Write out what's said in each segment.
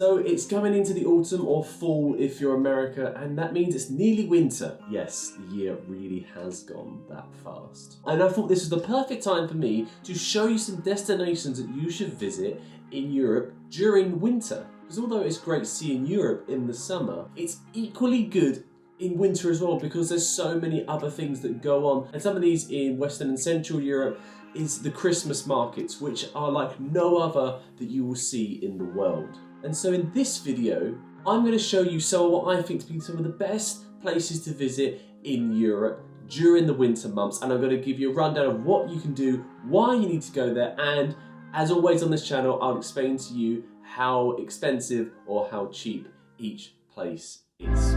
So it's coming into the autumn or fall if you're America, and that means it's nearly winter. Yes, the year really has gone that fast. And I thought this was the perfect time for me to show you some destinations that you should visit in Europe during winter. Because although it's great seeing Europe in the summer, it's equally good in winter as well, because there's so many other things that go on. And some of these in Western and Central Europe is the Christmas markets, which are like no other that you will see in the world. And so in this video, I'm going to show you some of what I think to be some of the best places to visit in Europe during the winter months. And I'm going to give you a rundown of what you can do, why you need to go there, and as always on this channel, I'll explain to you how expensive or how cheap each place is.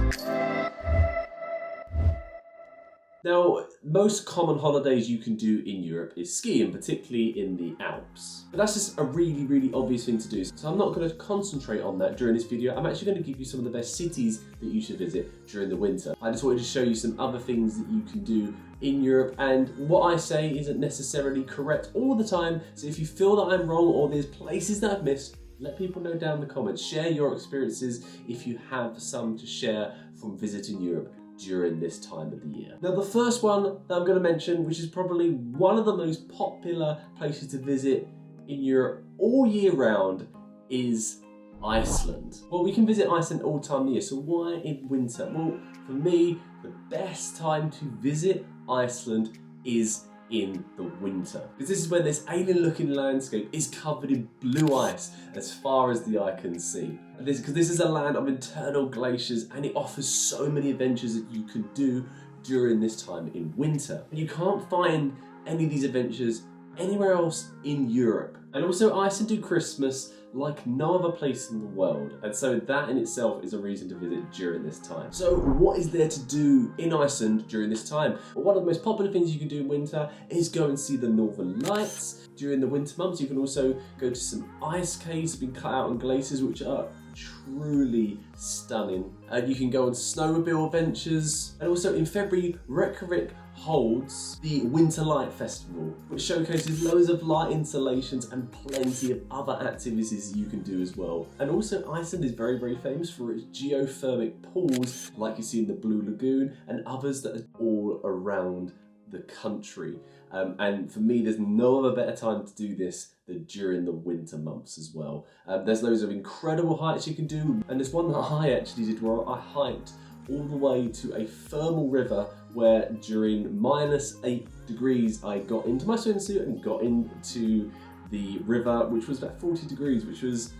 Now, most common holidays you can do in Europe is skiing, particularly in the Alps. But that's just a really, really obvious thing to do. So I'm not going to concentrate on that during this video. I'm actually going to give you some of the best cities that you should visit during the winter. I just wanted to show you some other things that you can do in Europe, and what I say isn't necessarily correct all the time. So if you feel that I'm wrong or there's places that I've missed, let people know down in the comments. Share your experiences if you have some to share from visiting Europe during this time of the year. Now, the first one that I'm going to mention, which is probably one of the most popular places to visit in Europe all year round, is Iceland. Well, we can visit Iceland all time of the year, so why in winter? Well, for me, the best time to visit Iceland is in the winter, because this is when this alien looking landscape is covered in blue ice as far as the eye can see. Because this is a land of internal glaciers, and it offers so many adventures that you can do during this time in winter. And you can't find any of these adventures anywhere else in Europe. And also Iceland do Christmas like no other place in the world, and so that in itself is a reason to visit during this time. So what is there to do in Iceland during this time? Well, one of the most popular things you can do in winter is go and see the Northern Lights. During the winter months, you can also go to some ice caves that have been cut out in glaciers, which are truly stunning. You can go on snowmobile adventures, and also in February, Reykjavik holds the Winter Light Festival, which showcases loads of light installations and plenty of other activities you can do as well. And also Iceland is very, very famous for its geothermic pools, like you see in the Blue Lagoon, and others that are all around the country. And for me, there's no other better time to do this than during the winter months as well. There's loads of incredible hikes you can do, and there's one that I actually did where I hiked all the way to a thermal river where during -8 degrees I got into my swimsuit and got into the river, which was about 40 degrees, which was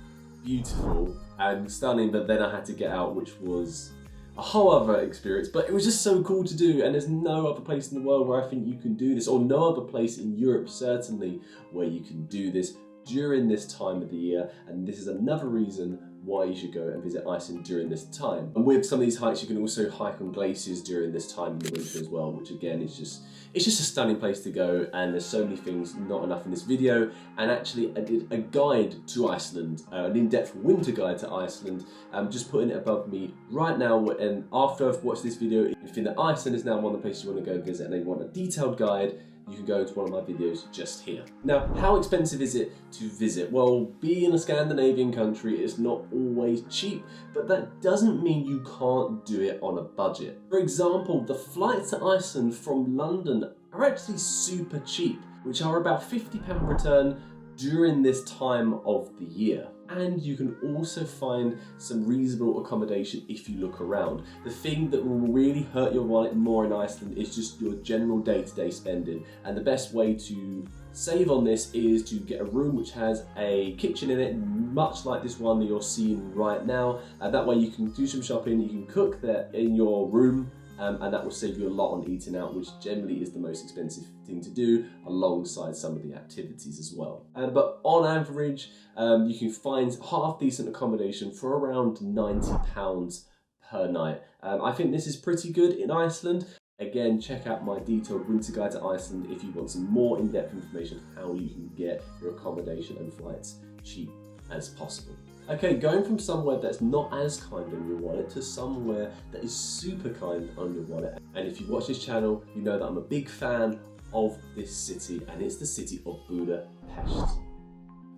beautiful and stunning, but then I had to get out, which was a whole other experience. But it was just so cool to do, and there's no other place in the world where I think you can do this, or no other place in Europe certainly where you can do this during this time of the year. And this is another reason why you should go and visit Iceland during this time. And with some of these hikes, you can also hike on glaciers during this time in the winter as well, which again is just a stunning place to go. And there's so many things, not enough in this video. And actually I did a guide to Iceland, an in-depth winter guide to Iceland. I'm just putting it above me right now, and after I've watched this video, if you think that Iceland is now one of the places you want to go and visit and they want a detailed guide, you can go to one of my videos just here. Now, how expensive is it to visit? Well, being a Scandinavian country, it's not always cheap, but that doesn't mean you can't do it on a budget. For example, the flights to Iceland from London are actually super cheap, which are about £50 return during this time of the year. And you can also find some reasonable accommodation if you look around. The thing that will really hurt your wallet more in Iceland is just your general day-to-day spending. And the best way to save on this is to get a room which has a kitchen in it, much like this one that you're seeing right now. And that way you can do some shopping, you can cook there in your room, and that will save you a lot on eating out, which generally is the most expensive thing to do alongside some of the activities as well. But on average, you can find half decent accommodation for around £90 per night. I think this is pretty good in Iceland. Again, check out my detailed winter guide to Iceland if you want some more in-depth information on how you can get your accommodation and flights cheap as possible. Okay, going from somewhere that's not as kind on your wallet to somewhere that is super kind on your wallet. And if you watch this channel, you know that I'm a big fan of this city, and it's the city of Budapest.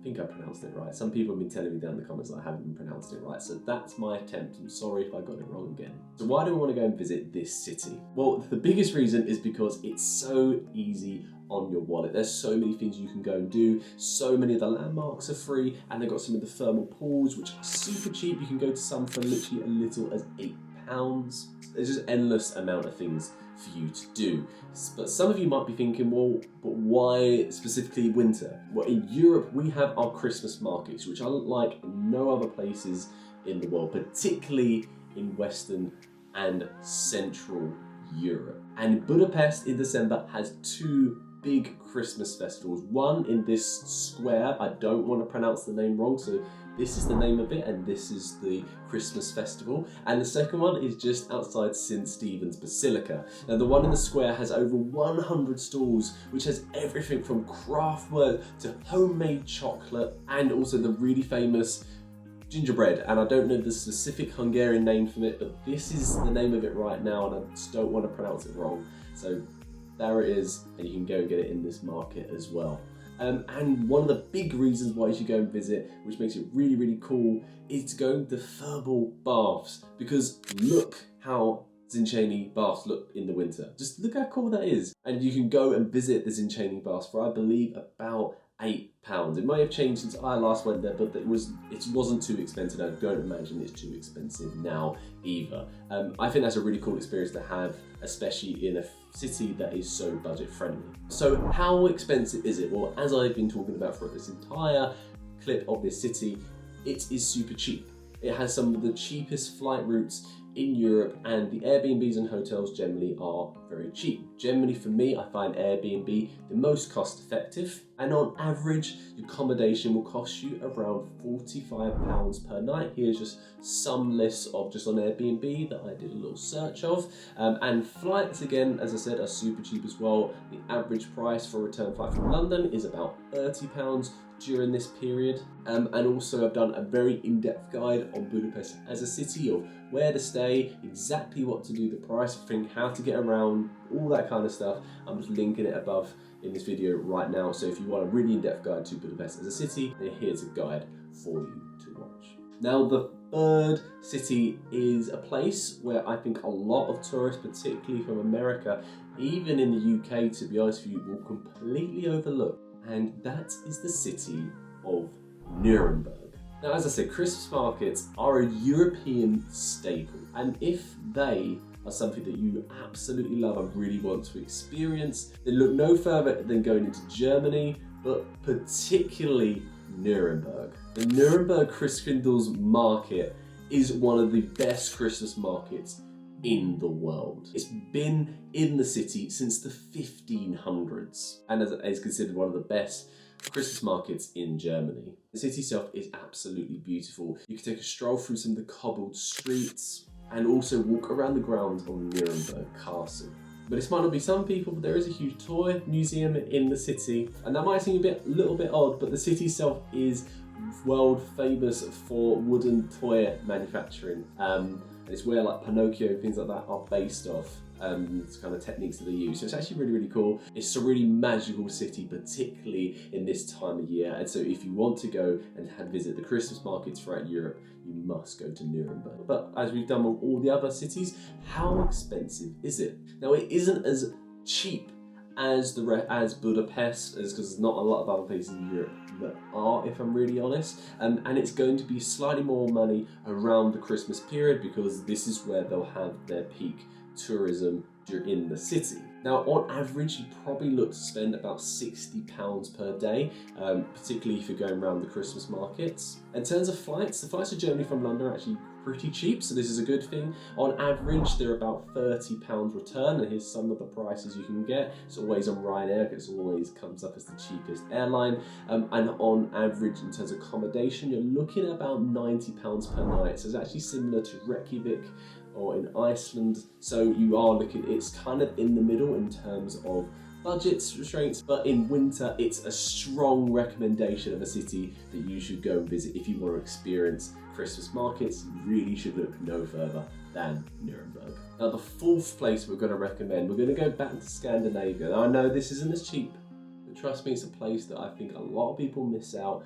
I think I pronounced it right. Some people have been telling me down in the comments that I haven't pronounced it right, so that's my attempt. I'm sorry if I got it wrong again. So why do we want to go and visit this city? Well, the biggest reason is because it's so easy on your wallet. There's so many things you can go and do. So many of the landmarks are free, and they've got some of the thermal pools, which are super cheap. You can go to some for literally as little as £8. There's just endless amount of things for you to do. But some of you might be thinking, well, but why specifically winter? Well, in Europe, we have our Christmas markets, which are like no other places in the world, particularly in Western and Central Europe. And Budapest in December has two big Christmas festivals. One in this square, I don't want to pronounce the name wrong, so this is the name of it, and this is the Christmas festival. And the second one is just outside St. Stephen's Basilica. Now the one in the square has over 100 stalls, which has everything from craft work to homemade chocolate, and also the really famous gingerbread. And I don't know the specific Hungarian name for it, but this is the name of it right now, and I just don't want to pronounce it wrong. So there it is, and you can go and get it in this market as well. And one of the big reasons why you should go and visit, which makes it really, really cool, is to go to thermal baths. Because look how Zinchenyi baths look in the winter. Just look how cool that is. And you can go and visit the Zinchenyi baths for, I believe, about £8. It may have changed since I last went there, but it wasn't too expensive. I don't imagine it's too expensive now either. I think that's a really cool experience to have, especially in a city that is so budget friendly. So how expensive is it? Well, as I've been talking about for this entire clip of this city, it is super cheap. It has some of the cheapest flight routes in Europe, and the Airbnbs and hotels generally are very cheap. Generally for me, I find Airbnb the most cost effective, and on average, your accommodation will cost you around £45 per night. Here's just some lists of just on Airbnb that I did a little search of. And flights, again, as I said, are super cheap as well. The average price for a return flight from London is about £30 during this period. And also I've done a very in-depth guide on Budapest as a city of where to stay, exactly what to do, the price of thing, how to get around, all that kind of stuff. I'm just linking it above in this video right now. So if you want a really in-depth guide to Budapest as a city, then here's a guide for you to watch. Now the third city is a place where I think a lot of tourists, particularly from America, even in the UK to be honest with you, will completely overlook. And that is the city of Nuremberg. Now, as I said, Christmas markets are a European staple, and if they are something that you absolutely love and really want to experience, then look no further than going into Germany, but particularly Nuremberg. The Nuremberg Christkindl's market is one of the best Christmas markets in the world. It's been in the city since the 1500s and is considered one of the best Christmas markets in Germany. The city itself is absolutely beautiful. You can take a stroll through some of the cobbled streets and also walk around the grounds of Nuremberg Castle. But this might not be some people, but there is a huge toy museum in the city, and that might seem a little bit odd, but the city itself is world famous for wooden toy manufacturing. It's where like Pinocchio and things like that are based off. It's kind of techniques that they use. So it's actually really, really cool. It's a really magical city, particularly in this time of year. And so if you want to go and visit the Christmas markets throughout Europe, you must go to Nuremberg. But as we've done with all the other cities, how expensive is it? Now, it isn't as cheap as Budapest, because there's not a lot of other places in Europe that are, if I'm really honest, and it's going to be slightly more money around the Christmas period, because this is where they'll have their peak tourism in the city. Now, on average, you probably look to spend about £60 per day, particularly if you're going around the Christmas markets. In terms of flights, the flights to Germany from London are actually pretty cheap, so this is a good thing. On average, they're about £30 return, and here's some of the prices you can get. It's always on Ryanair, because it always comes up as the cheapest airline. And on average, in terms of accommodation, you're looking at about £90 per night. So it's actually similar to Reykjavik or in Iceland. So you are looking, it's kind of in the middle in terms of budget restraints, but in winter, it's a strong recommendation of a city that you should go and visit if you want to experience Christmas markets. You really should look no further than Nuremberg. Now, the fourth place we're going to recommend, we're going to go back to Scandinavia. Now, I know this isn't as cheap, but trust me, it's a place that I think a lot of people miss out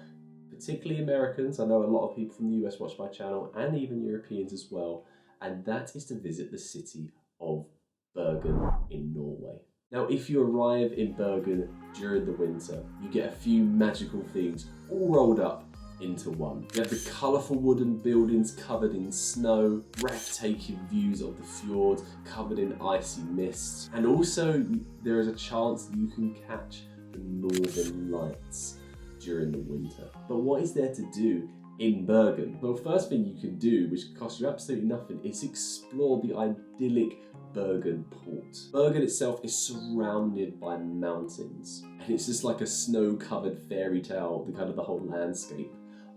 particularly Americans. I know a lot of people from the US watch my channel, and even Europeans as well, and that is to visit the city of Bergen in Norway. Now, if you arrive in Bergen during the winter, you get a few magical things all rolled up into one. You have the colourful wooden buildings covered in snow, breathtaking views of the fjord covered in icy mists, and also there is a chance that you can catch the northern lights during the winter. But what is there to do in Bergen? Well, first thing you can do, which costs you absolutely nothing, is explore the idyllic Bergen port. Bergen itself is surrounded by mountains, and it's just like a snow-covered fairy tale, the whole landscape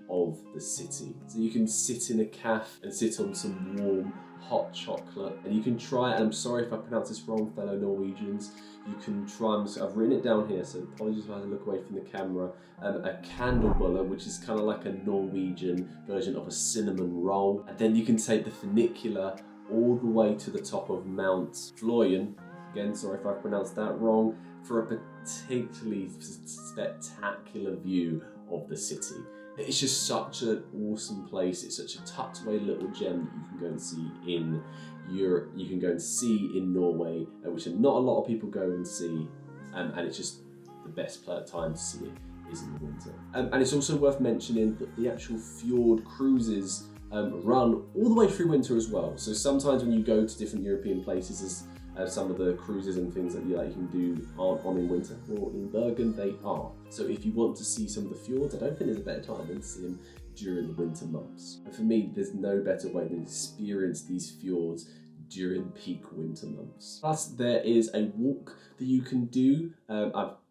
of the city. So you can sit in a cafe and sit on some warm hot chocolate, and you can try, and I'm sorry if I pronounce this wrong, fellow Norwegians, you can try, I've written it down here, so apologies if I look away from the camera, a kandelbolle, which is kind of like a Norwegian version of a cinnamon roll, and then you can take the funicular all the way to the top of Mount Fløyen, again sorry if I pronounced that wrong, for a particularly spectacular view of the city. It's just such an awesome place. It's such a tucked away little gem that you can go and see in Europe, you can go and see in Norway, which not a lot of people go and see, and it's just the best time to see it is in the winter. And it's also worth mentioning that the actual fjord cruises run all the way through winter as well. So sometimes when you go to different European places, some of the cruises and things that you can do aren't on in winter. Well, in Bergen they are. So if you want to see some of the fjords, I don't think there's a better time than to see them during the winter months. And for me, there's no better way than to experience these fjords during peak winter months. Plus, there is a walk that you can do.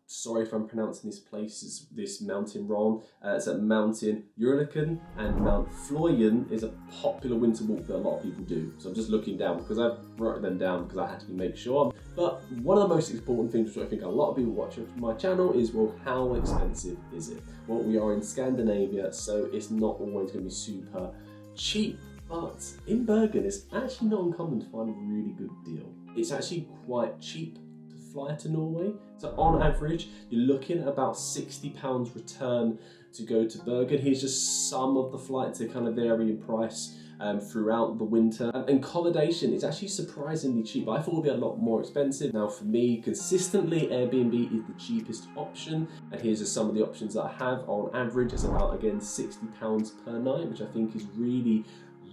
Sorry if I'm pronouncing this mountain wrong. It's at Mountain Urliken, and Mount Fløyen is a popular winter walk that a lot of people do. So I'm just looking down because I've written them down because I had to make sure. But one of the most important things which I think a lot of people watching my channel is, well, how expensive is it? Well, we are in Scandinavia, so it's not always going to be super cheap. But in Bergen, it's actually not uncommon to find a really good deal. It's actually quite cheap to fly to Norway. So on average, you're looking at about £60 return to go to Bergen. Here's just some of the flights. They kind of vary in price throughout the winter. And accommodation is actually surprisingly cheap. I thought it would be a lot more expensive. Now for me, consistently, Airbnb is the cheapest option. And here's just some of the options that I have. On average, it's about, again, £60 per night, which I think is really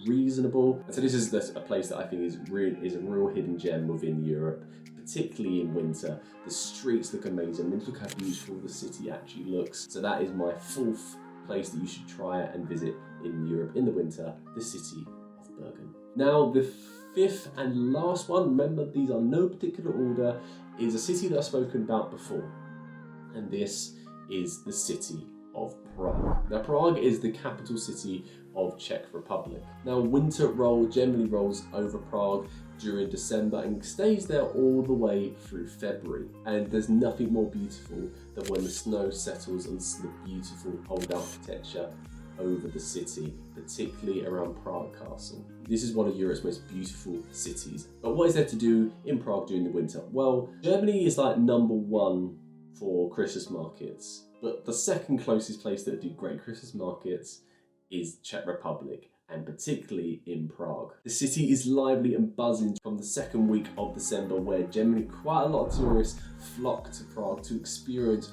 reasonable. And so this is a place that I think is a real hidden gem within Europe, particularly in winter. The streets look amazing. I mean, look how beautiful the city actually looks. So that is my fourth place that you should try and visit in Europe in the winter, the city of Bergen. Now the fifth and last one, remember these are no particular order, is a city that I've spoken about before, and this is the city of Prague. Now Prague is the capital city of Czech Republic. Now winter generally rolls over Prague during December and stays there all the way through February. And there's nothing more beautiful than when the snow settles and the beautiful old architecture over the city, particularly around Prague Castle. This is one of Europe's most beautiful cities. But what is there to do in Prague during the winter? Well, Germany is like #1 for Christmas markets, but the second closest place that do great Christmas markets is Czech Republic, and particularly in Prague. The city is lively and buzzing from the second week of December, where generally quite a lot of tourists flock to Prague to experience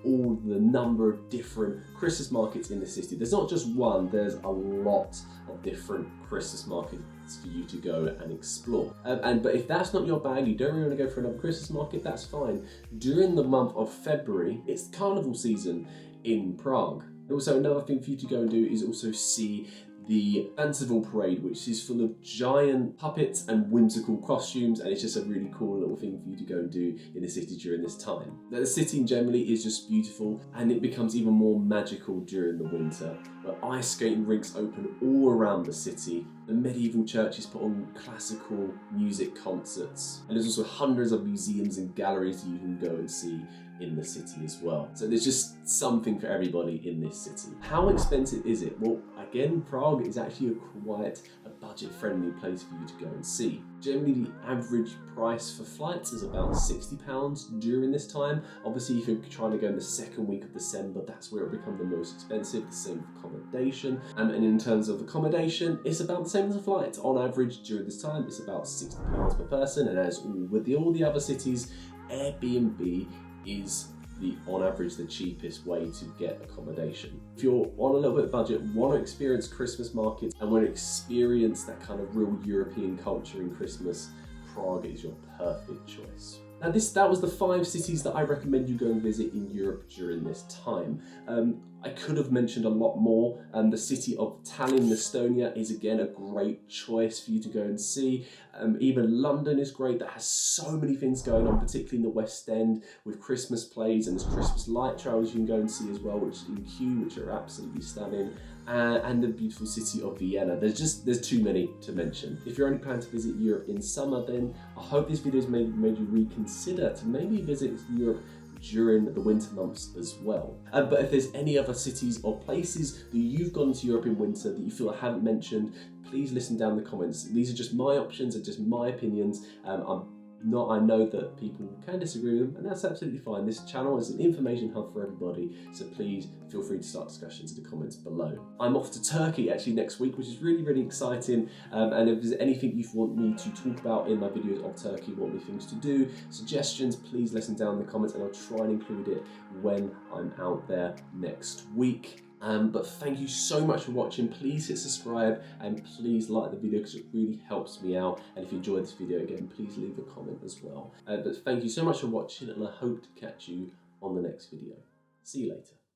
all the number of different Christmas markets in the city. There's not just one, there's a lot of different Christmas markets for you to go and explore. But if that's not your bag, you don't really want to go for another Christmas market, that's fine. During the month of February, it's carnival season in Prague. And also another thing for you to go and do is also see the Festival Parade, which is full of giant puppets and whimsical costumes, and it's just a really cool little thing for you to go and do in the city during this time. Now, the city generally is just beautiful, and it becomes even more magical during the winter, where ice skating rinks open all around the city. The medieval churches put on classical music concerts, and there's also hundreds of museums and galleries that you can go and see in the city as well. So there's just something for everybody in this city. How expensive is it? Well, again, Prague is actually quite a budget-friendly place for you to go and see. Generally, the average price for flights is about £60 during this time. Obviously, if you're trying to go in the second week of December, that's where it becomes the most expensive. The same with accommodation. And in terms of accommodation, it's about the same as a flight. On average, during this time, it's about £60 per person. And as with all the other cities, Airbnb is on average the cheapest way to get accommodation. If you're on a little bit of budget, want to experience Christmas markets and want to experience that kind of real European culture in Christmas, Prague is your perfect choice. Now that was the 5 cities that I recommend you go and visit in Europe during this time. I could have mentioned a lot more. The city of Tallinn, Estonia is again a great choice for you to go and see. Even London is great, that has so many things going on, particularly in the West End with Christmas plays, and there's Christmas light trails you can go and see as well, which in Kew, which are absolutely stunning. And the beautiful city of Vienna. There's too many to mention. If you're only planning to visit Europe in summer, then I hope this video has made you reconsider to maybe visit Europe during the winter months as well. But if there's any other cities or places that you've gone to Europe in winter that you feel I haven't mentioned, please listen down in the comments. These are just my options and just my opinions. I know that people can disagree with them, and that's absolutely fine. This channel is an information hub for everybody, so please feel free to start discussions in the comments below. I'm off to Turkey actually next week, which is really, really exciting. And if there's anything you want me to talk about in my videos of Turkey, want me things to do, suggestions, please listen down in the comments, and I'll try and include it when I'm out there next week. But thank you so much for watching. Please hit subscribe and please like the video because it really helps me out. And if you enjoyed this video, again, please leave a comment as well. But thank you so much for watching, and I hope to catch you on the next video. See you later.